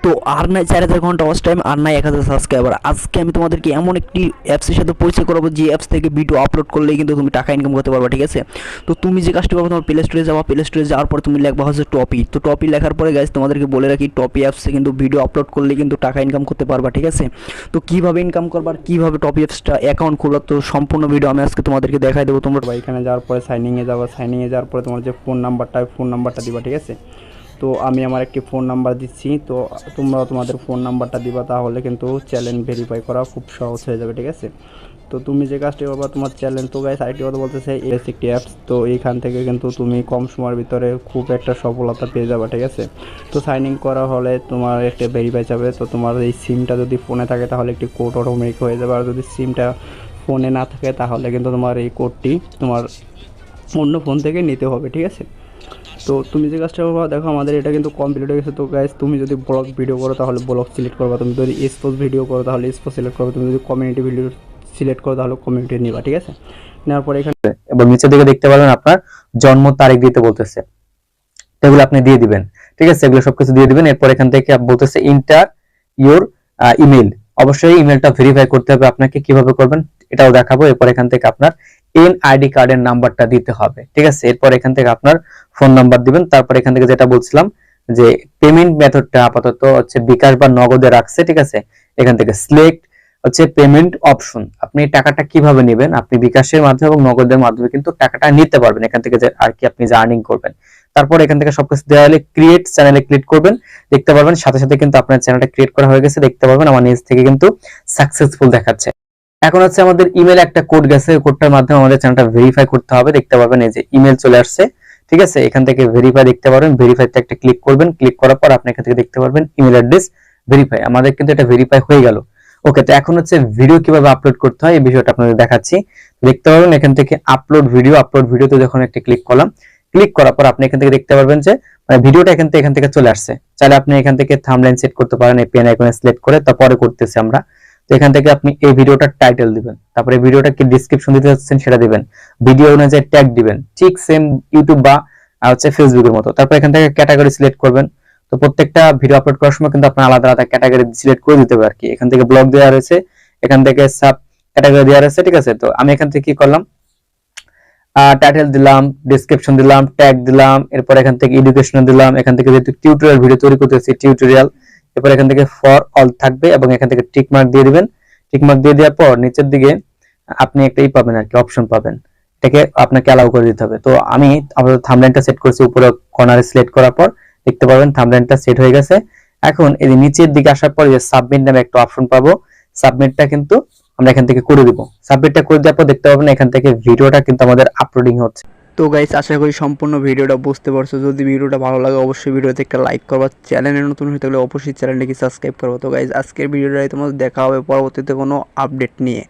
তো আর নাই 4000 ঘন্টা ওয়াচ টাইম, আর নাই 1000 সাবস্ক্রাইবার। আজকে আমি তোমাদেরকে এমন একটি অ্যাপসের সাথে পরিচয় করাবো যে অ্যাপস থেকে ভিডিও আপলোড করলেই কিন্তু তুমি টাকা ইনকাম করতে পারবে, ঠিক আছে। তো তুমি যে কাজটি করবে, তোমার প্লে স্টোরে যাওয়া, প্লে স্টোরে যাওয়ার পর তুমি লিখবা হচ্ছে টপি। তো টপি লেখার পরে গাইস তোমাদেরকে বলে রাখি, টপি অ্যাপসে কিন্তু ভিডিও আপলোড করলে কিন্তু টাকা ইনকাম করতে পারবা, ঠিক আছে। তো কীভাবে ইনকাম করবা আর কীভাবে টপি অ্যাপসটা অ্যাকাউন্ট খোলা, তো সম্পূর্ণ ভিডিও আমি আজকে তোমাদেরকে দেখাই দেবো। তোমরা এখানে যাওয়ার পরে সাইনিংয়ে যাবা, সাইনিংয়ে যাওয়ার পরে তোমার যে ফোন নাম্বারটা দিবা, ঠিক আছে। তো আমি আমার একটি ফোন নাম্বার দিচ্ছি, তো তোমরাও তোমাদের ফোন নাম্বারটা দিবা, তাহলে কিন্তু চ্যানেল ভেরিফাই করা খুব সহজ হয়ে যাবে, ঠিক আছে। তো তুমি যে কাজটি করবা, তোমার চ্যানেল, তো গাইস আরেকটি কথা বলতেছে, এস একটি অ্যাপস, তো এইখান থেকে কিন্তু তুমি কম সময়ের ভিতরে খুব একটা সফলতা পেয়ে যাবে, ঠিক আছে। তো সাইন ইন করা হলে তোমার একটা ভেরিফাই যাবে, তো তোমার এই সিমটা যদি ফোনে থাকে তাহলে একটি কোড অটোমেটিক হয়ে যাবে, আর যদি সিমটা ফোনে না থাকে তাহলে কিন্তু তোমার এই কোডটি তোমার অন্য ফোন থেকে নিতে হবে, ঠিক আছে। তো তুমি যে কাজটা করবা, দেখো আমাদের এটা কিন্তু কমপ্লিট হয়ে গেছে। তো গাইস তুমি যদি ব্লগ ভিডিও করো তাহলে ব্লগ সিলেক্ট করবা, তুমি যদি স্পোর্টস ভিডিও করো তাহলে স্পোর্টস সিলেক্ট করবা, তুমি যদি কমিউনিটি ভিডিও সিলেক্ট করো তাহলে কমিউনিটি নিবা, ঠিক আছে। নেওয়ার পরে এখানে এবং নিচের দিকে দেখতে পারবেন আপনার জন্ম তারিখ দিতে বলতেছে, এগুলো আপনি দিয়ে দিবেন, ঠিক আছে। এগুলো সবকিছু দিয়ে দিবেন। এরপর এখান থেকে বলতেছে ইন্টার ইওর ইমেল, অবশ্যই ইমেলটা ভেরিফাই করতে হবে আপনাকে। কিভাবে করবেন এটাও দেখাবো। এরপর এখান থেকে আপনার এনআইডি কার্ডের নাম্বারটা দিতে হবে, ঠিক আছে। এরপর এখান থেকে আপনার ফোন নাম্বার দিবেন। তারপর এখান থেকে যেটা বলছিলাম যে পেমেন্ট মেথডটা আপাতত হচ্ছে বিকাশ বা নগদে রাখছে, ঠিক আছে। এখান থেকে সিলেক্ট হচ্ছে পেমেন্ট অপশন, আপনি টাকাটা কিভাবে নেবেন, আপনি বিকাশের মাধ্যমে এবং নগদের মাধ্যমে কিন্তু টাকাটা নিতে পারবেন এখান থেকে, যে আর কি আপনি যে আর্নিং করবেন। তারপর এখান থেকে সবকিছু দেওয়া হলে ক্রিয়েট চ্যানেলে ক্লিক করবেন, দেখতে পারবেন সাথে সাথে কিন্তু আপনার চ্যানেলটা ক্রিয়েট করা হয়ে গেছে। দেখতে পারবেন আমার নিজ থেকে কিন্তু সাকসেসফুল দেখাচ্ছে। এখন হচ্ছে আমাদের ইমেল একটা কোড গেছে, কোডটার মাধ্যমে আমাদের চ্যানেলটা ভেরিফাই করতে হবে। দেখতে পারবেন এই যে ইমেল চলে আসছে, ঠিক আছে। এখান থেকে ভেরিফাই দেখতে পারবেন, ভেরিফাইতে একটা ক্লিক করবেন, ক্লিক করার পর আপনি এখান থেকে দেখতে পারবেন ইমেল অ্যাড্রেস ভেরিফাই, আমাদের কিন্তু এটা ভেরিফাই হয়ে গেল। ওকে, তো এখন হচ্ছে ভিডিও কিভাবে আপলোড করতে হয় এই বিষয়টা আপনাদের দেখাচ্ছি। দেখতে পারবেন এখান থেকে আপলোড ভিডিওতে যখন একটা ক্লিক করলাম, ক্লিক করার পর আপনি এখান থেকে দেখতে পারবেন যে মানে ভিডিওটা এখান থেকে চলে আসছে। চাইলে আপনি এখান থেকে থাম্বনেল সেট করতে পারেন, এই পেন আইকনে সিলেক্ট করে, তারপরে করতেছি আমরা। তো এখান থেকে আপনি এই ভিডিওটার টাইটেল দিবেন, তারপরে ভিডিওটা কি ডেসক্রিপশন দিতে যাচ্ছেন সেটা দিবেন, ভিডিও অনুযায়ী ট্যাগ দিবেন, ঠিক সেম ইউটিউব বা হচ্ছে ফেসবুকের মতো। তারপর এখান থেকে ক্যাটাগরি সিলেক্ট করবেন। তো প্রত্যেকটা ভিডিও আপলোড করার সময় কিন্তু আপনার আলাদা আলাদা ক্যাটাগরি সিলেক্ট করে দিতে হবে আর কি। এখান থেকে ব্লগ দেওয়া রয়েছে, এখান থেকে সাব ক্যাটাগরি দেওয়া রয়েছে, ঠিক আছে। তো আমি এখান থেকে কি করলাম, টাইটেল দিলাম, ডেসক্রিপশন দিলাম, ট্যাগ দিলাম, এরপর এখান থেকে এডুকেশনাল দিলাম, এখান থেকে যেহেতু টিউটোরিয়াল ভিডিও তৈরি করতেছি টিউটোরিয়াল, এরপর এখান থেকে ফর অল থাকবে এবং এখান থেকে টিক মার্ক দিয়ে দিবেন। টিক মার্ক দিয়ে দেওয়ার পর নিচের দিকে আপনি একটাই পাবেন আর কি, অপশন পাবেন, এটাকে আপনাকে অ্যালাউ করে দিতে হবে। তো আমি আমাদের থাম্বনেলটা সেট করেছি, উপরে কর্নারে সিলেক্ট করার পর দেখতে পাবেন থাম্বনেলটা সেট হয়ে গেছে। এখন এই যে নিচের দিকে আসার পর যে সাবমিট নামে একটা অপশন পাবো, সাবমিটটা কিন্তু আমরা এখান থেকে করে দিব। সাবমিটটা করে দেওয়ার পর দেখতে পাবেন এখান থেকে ভিডিওটা কিন্তু আমাদের আপলোডিং হচ্ছে। তো গাইস আশা করি সম্পূর্ণ ভিডিওটা বুঝতে পারছো। যদি ভিডিওটা ভালো লাগে অবশ্যই ভিডিওতে একটা লাইক করবা, চ্যানেলে নতুন হয়ে থাকলে অবশ্যই চ্যানেলটিকে সাবস্ক্রাইব করবো। তো গাইস আজকের ভিডিওটাই তোমাদের দেখা হবে পরবর্তীতে কোনো আপডেট নিয়ে।